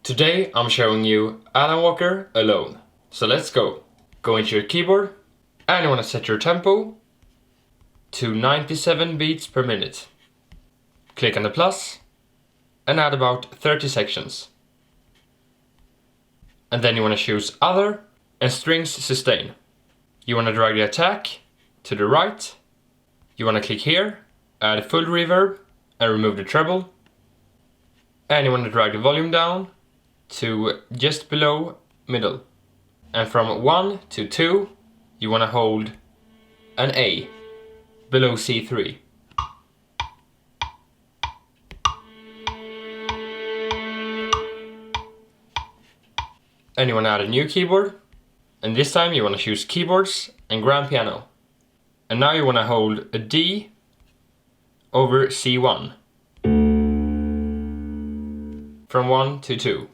Today I'm showing you Alan Walker alone. So let's go. Go into your keyboard and you want to set your tempo to 97 beats per minute. Click on the plus and add about 30 sections. And then you want to choose Other and Strings Sustain. You want to drag the attack to the right. You want to click here, add full reverb and remove the treble. And you want to drag the volume down to just below middle. And from 1 to 2 you want to hold an A below C3. And you want to add a new keyboard, and this time you want to choose keyboards and grand piano. And now you want to hold a D over C1 from 1 to 2.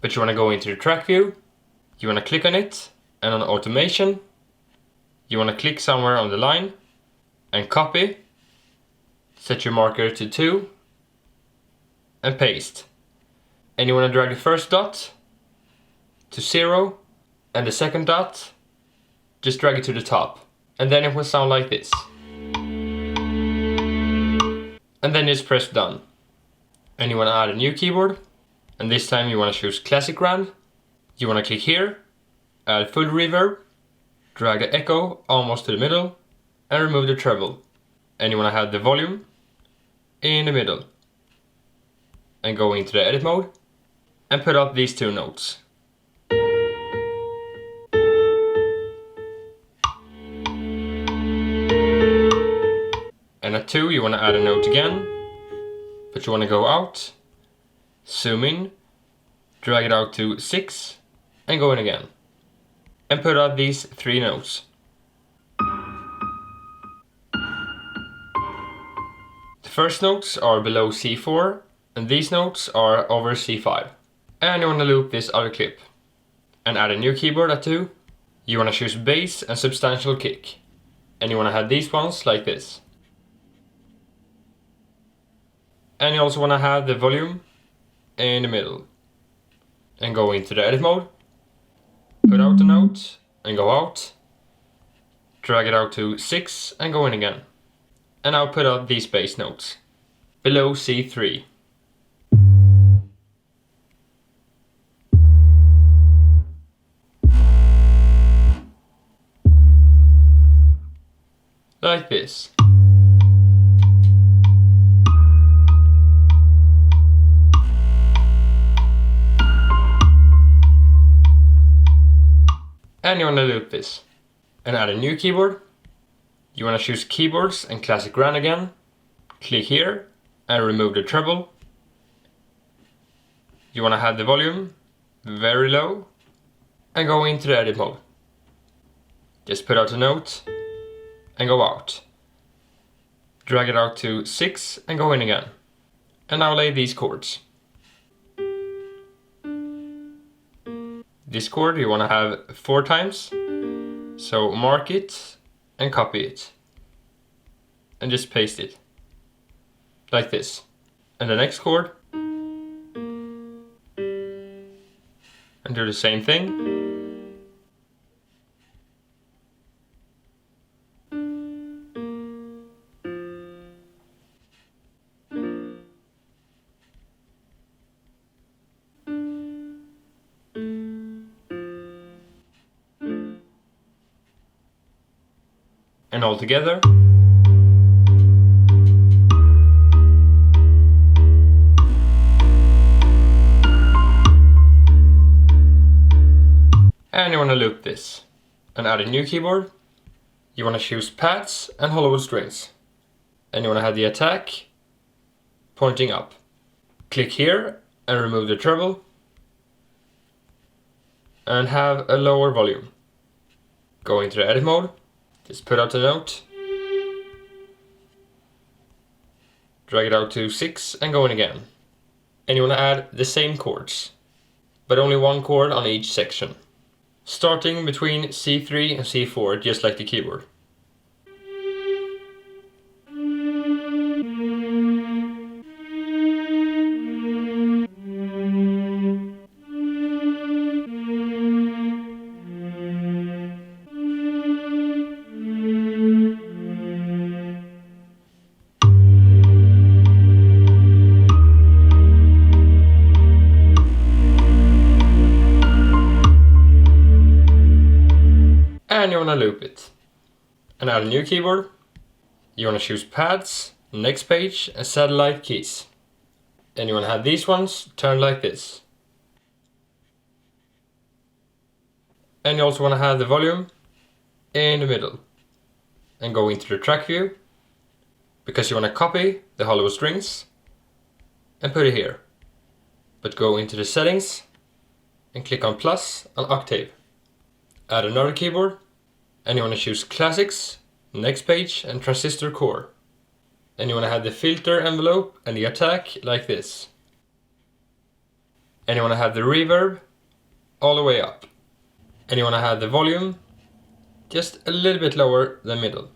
But you want to go into the track view, you want to click on it, and on automation, you want to click somewhere on the line, and copy, set your marker to 2, and paste. And you want to drag the first dot to 0, and the second dot, just drag it to the top. And then it will sound like this. And then just press done. And you want to add a new keyboard. And this time you want to choose Classic Grand. You want to click here, add full reverb, drag the echo almost to the middle, and remove the treble. And you want to have the volume in the middle. And go into the edit mode, and put up these two notes. And at 2 you want to add a note again, but you want to go out, zoom in, drag it out to 6, and go in again. And put out these 3 notes. The first notes are below C4, and these notes are over C5. And you want to loop this other clip. And add a new keyboard at 2. You want to choose bass and substantial kick. And you want to have these ones like this. And you also want to have the volume in the middle. And go into the edit mode. Put out the note and go out. Drag it out to 6 and go in again. And now put out these bass notes below C3. Like this. And you want to loop this. And add a new keyboard. You want to choose keyboards and Classic Grand again. Click here and remove the treble. You want to have the volume very low and go into the edit mode. Just put out a note and go out. Drag it out to 6 and go in again. And now lay these chords. This chord you want to have 4 times. So mark it and copy it. And just paste it. Like this. And the next chord. And do the same thing. And all together. And you want to loop this and add a new keyboard. You want to choose pads and Hollywood strings. And you want to have the attack pointing up. Click here and remove the treble. And have a lower volume. Go into the edit mode Just put out the note, drag it out to 6 and go in again. And you want to add the same chords, but only one chord on each section. Starting between C3 and C4, just like the keyboard. And you want to loop it. And add a new keyboard. You want to choose pads, next page, and satellite keys. And you want to have these ones turned like this. And you also want to have the volume in the middle. And go into the track view, because you want to copy the hollow strings and put it here. But go into the settings and click on plus on octave. Add another keyboard, and you want to choose classics, next page, and transistor core. And you want to have the filter envelope and the attack like this. And you want to have the reverb all the way up. And you want to have the volume just a little bit lower than middle.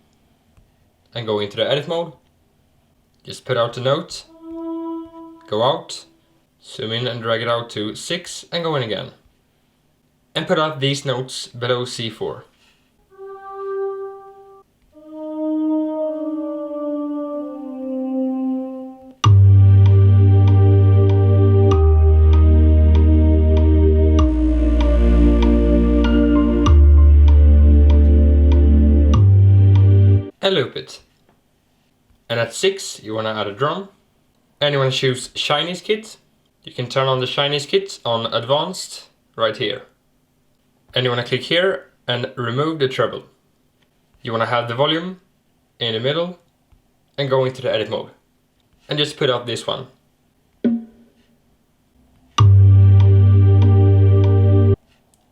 And go into the edit mode. Just put out the note, go out, zoom in and drag it out to 6 and go in again. And put out these notes below C4. And loop it. And at 6 you want to add a drum. And you want to choose Chinese kit. You can turn on the Chinese kit on advanced right here. And you want to click here and remove the treble. You want to have the volume in the middle and go into the edit mode. And just put out this one.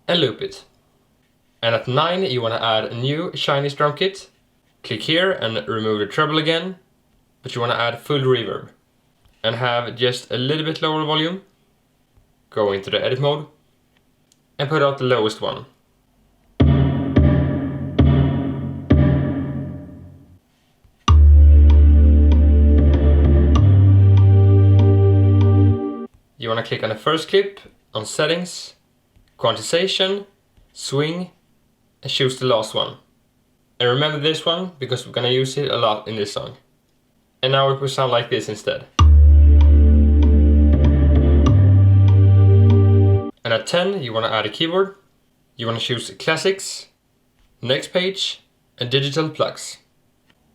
And loop it. And at 9 you want to add a new Chinese drum kit. Click here and remove the treble again. But you want to add full reverb. And have just a little bit lower volume. Go into the edit mode. And put out the lowest one. You want to click on the first clip, on settings, quantization, swing, and choose the last one. And remember this one because we're going to use it a lot in this song. And now it will sound like this instead. And at 10 you want to add a keyboard. You want to choose classics, next page, and digital plugs.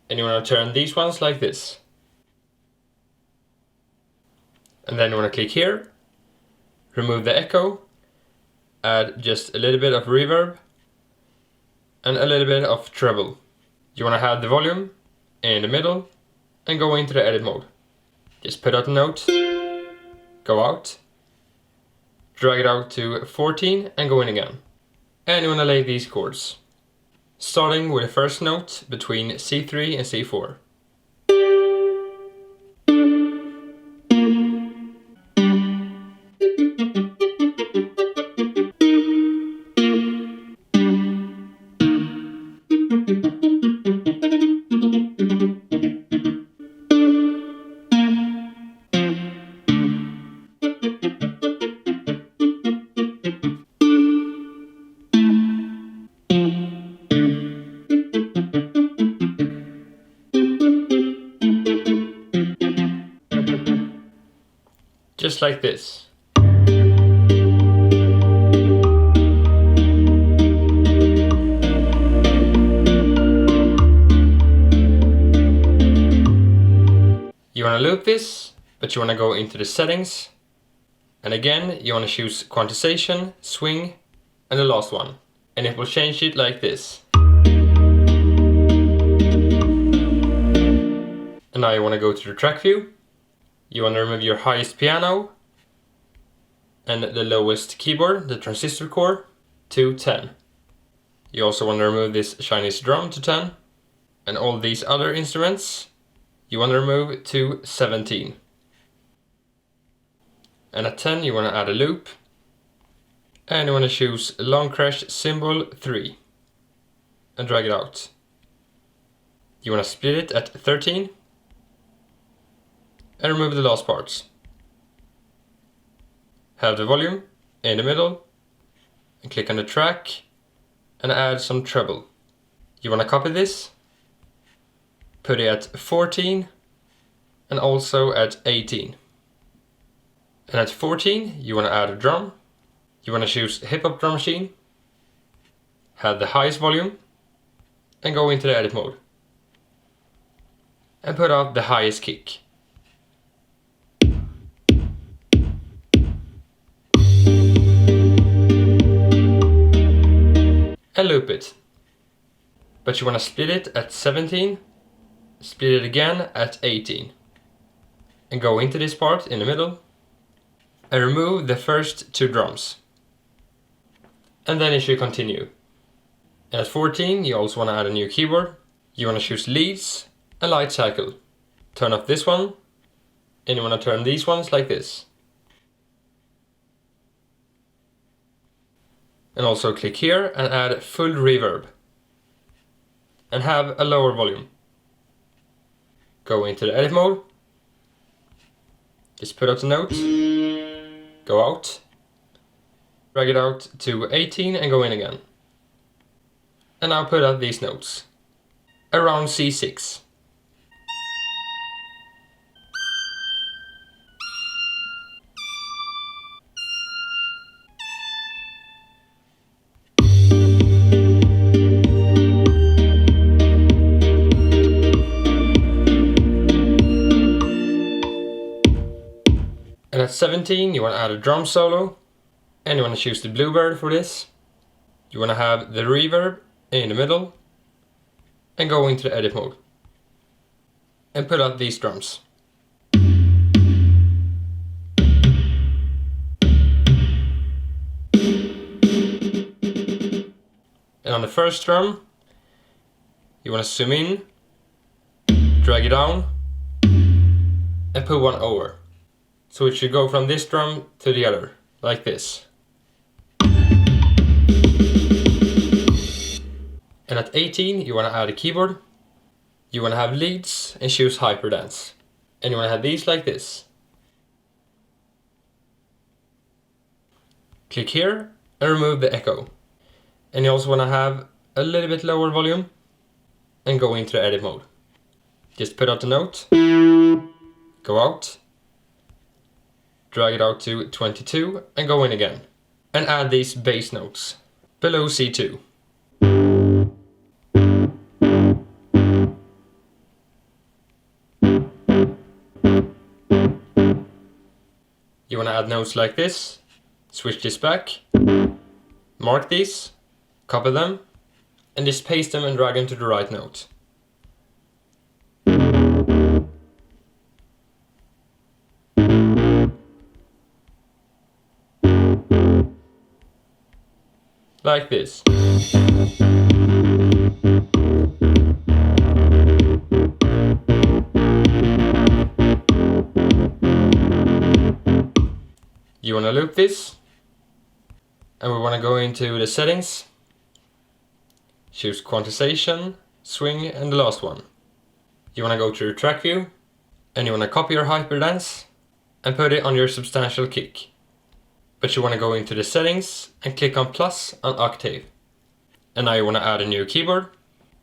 And you want to turn these ones like this. And then you want to click here, remove the echo, add just a little bit of reverb, and a little bit of treble. You want to have the volume in the middle, and go into the edit mode. Just put out a note, go out, drag it out to 14 and go in again. And you want to lay these chords. Starting with the first note between C3 and C4. Just like this. You want to loop this, but you want to go into the settings. And again, you want to choose quantization, swing, and the last one. And it will change it like this. And now you want to go to the track view. You want to remove your highest piano and the lowest keyboard, the transistor core, to 10. You also want to remove this Chinese drum to 10. And all these other instruments, you want to remove to 17. And at 10 you want to add a loop. And you want to choose long crash cymbal 3. And drag it out. You want to split it at 13. And remove the last parts. Have the volume in the middle. And click on the track. And add some treble. You want to copy this. Put it at 14. And also at 18. And at 14 you want to add a drum. You want to choose hip hop drum machine. Have the highest volume. And go into the edit mode. And put out the highest kick. And loop it. But you want to split it at 17. Split it again at 18. And go into this part in the middle. And remove the first 2 drums. And then it should continue. And at 14 you also want to add a new keyboard. You want to choose leads and light cycle. Turn off this one. And you want to turn these ones like this. And also click here and add full reverb. And have a lower volume. Go into the edit mode. Just put out the note. Go out. Drag it out to 18 and go in again. And now put out these notes. Around C6. And at 17 you want to add a drum solo. And you want to choose the bluebird for this. You want to have the reverb in the middle. And go into the edit mode. And put out these drums. And on the first drum, you want to zoom in, drag it down, and put one over. So it should go from this drum to the other, like this. And at 18 you want to add a keyboard. You want to have leads and choose hyperdance. And you want to have these like this. Click here and remove the echo. And you also want to have a little bit lower volume. And go into the edit mode. Just put out the note. Go out. Drag it out to 22 and go in again. And add these bass notes below C2. You want to add notes like this, switch this back, mark these, copy them, and just paste them and drag them to the right note. Like this. You want to loop this, and we want to go into the settings, choose quantization, swing, and the last one. You want to go to the track view, and you want to copy your hyperdance and put it on your substantial kick. But you want to go into the settings and click on plus on octave. And now you want to add a new keyboard.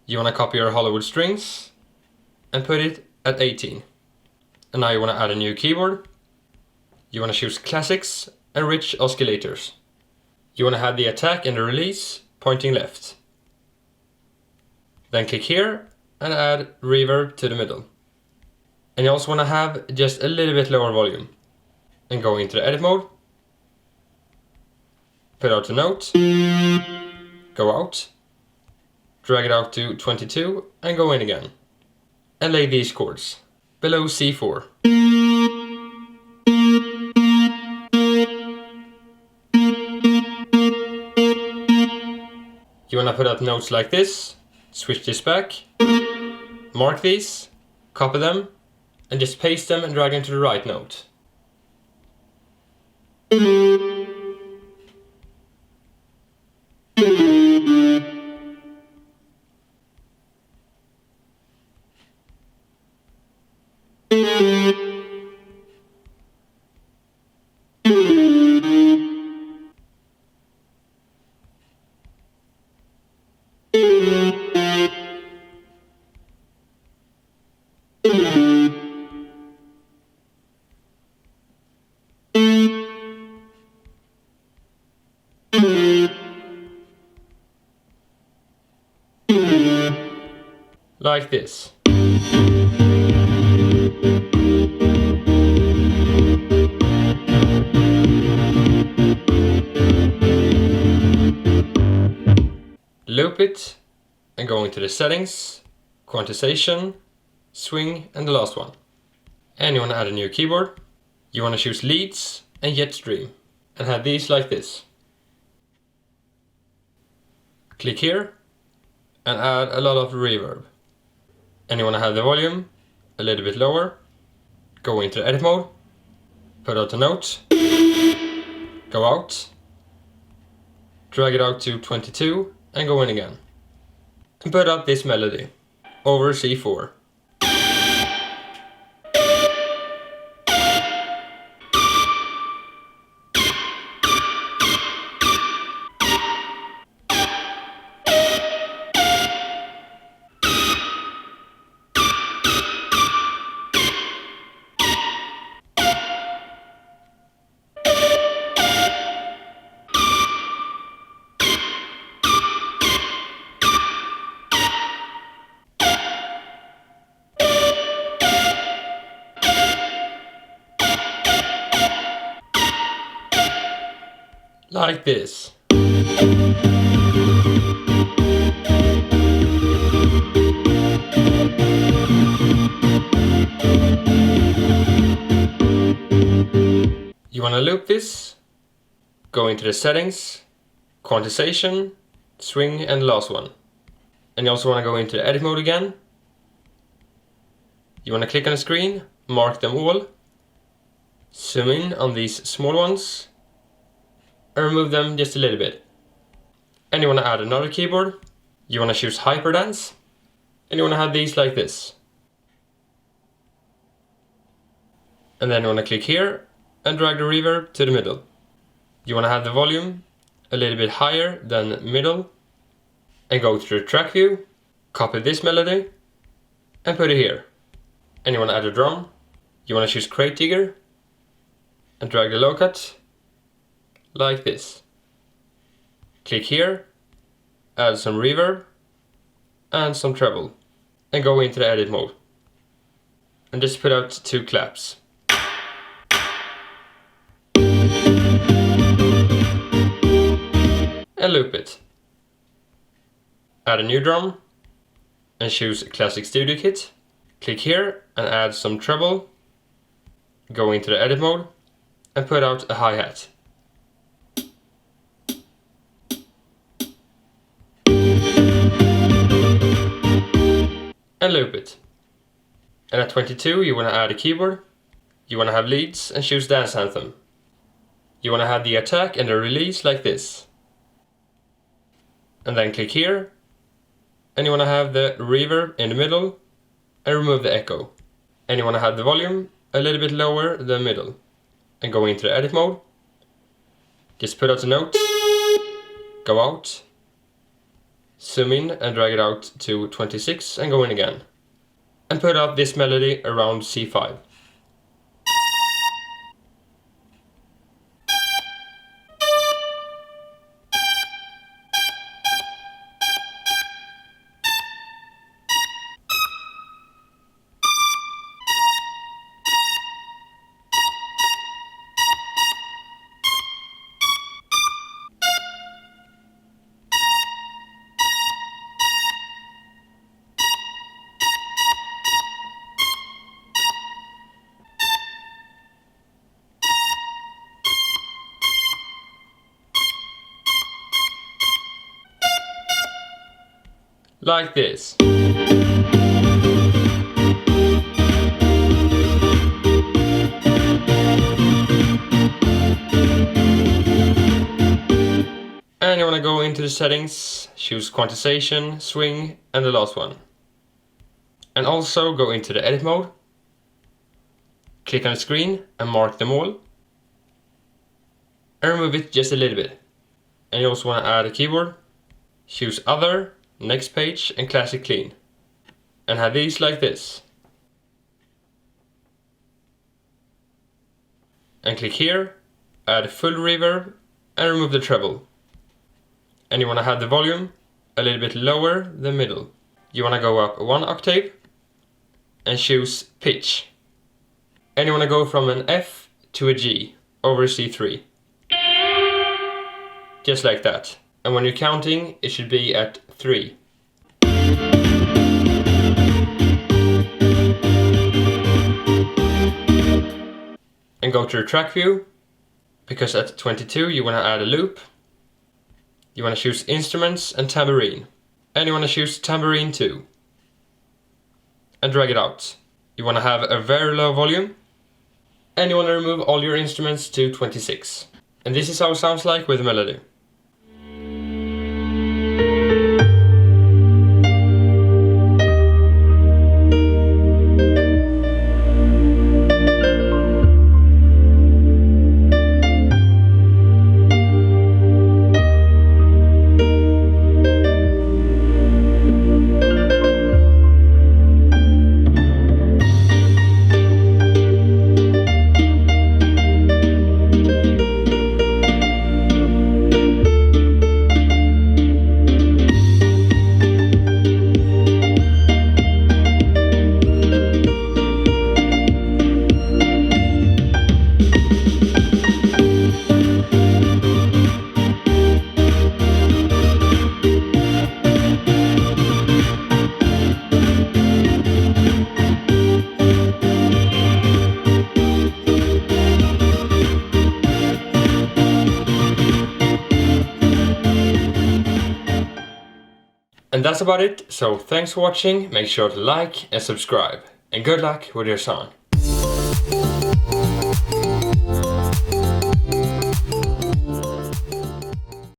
You want to copy your Hollywood strings and put it at 18. And now you want to add a new keyboard. You want to choose classics and rich oscillators. You want to have the attack and the release pointing left. Then click here and add reverb to the middle. And you also want to have just a little bit lower volume. And go into the edit mode. Put out the note. Go out. Drag it out to 22 and go in again. And lay these chords below C4. You want to put out notes like this, switch this back, mark these, copy them, and just paste them and drag them to the right note. Like this. Loop it and go into the settings, quantization, swing, and the last one. And you want to add a new keyboard. You want to choose leads and jet stream and have these like this. Click here and add a lot of reverb. And you want to have the volume a little bit lower. Go into the edit mode, put out a note, go out, drag it out to 22 and go in again. And put out this melody over C4. Like this. You want to loop this, go into the settings, quantization, swing, and the last one. And you also want to go into the edit mode again. You want to click on the screen, mark them all, zoom in on these small ones, and remove them just a little bit. And you want to add another keyboard. You want to choose Hyperdance, and you want to have these like this. And then you want to click here and drag the reverb to the middle. You want to have the volume a little bit higher than middle, and go to the track view, copy this melody, and put it here. And you want to add a drum. You want to choose Crate Digger, and drag the low cut like this. Click here, add some reverb and some treble, and go into the edit mode. And just put out 2 claps. And loop it. Add a new drum and choose Classic Studio Kit. Click here and add some treble. Go into the edit mode and put out a hi-hat. And loop it. And at 22 you want to add a keyboard. You want to have leads and choose Dance Anthem. You want to have the attack and the release like this. And then click here. And you want to have the reverb in the middle and remove the echo. And you want to have the volume a little bit lower than middle. And go into the edit mode. Just put out a note. Go out. Zoom in and drag it out to 26 and go in again. And put out this melody around C5. like this. And you want to go into the settings, choose quantization, swing, and the last one. And also go into the edit mode, click on the screen and mark them all. And remove it just a little bit. And you also want to add a keyboard, choose other, next page and classic clean. And have these like this. And click here, add full reverb and remove the treble. And you want to have the volume a little bit lower than middle. You want to go up 1 octave and choose pitch. And you want to go from an F to a G over C3. Just like that. And when you're counting, it should be at 3. And go to the track view, because at 22 you want to add a loop. You want to choose instruments and tambourine. And you want to choose tambourine 2. And drag it out. You want to have a very low volume. And you want to remove all your instruments to 26. And this is how it sounds like with a melody. And that's about it, so thanks for watching, make sure to like and subscribe, and good luck with your song.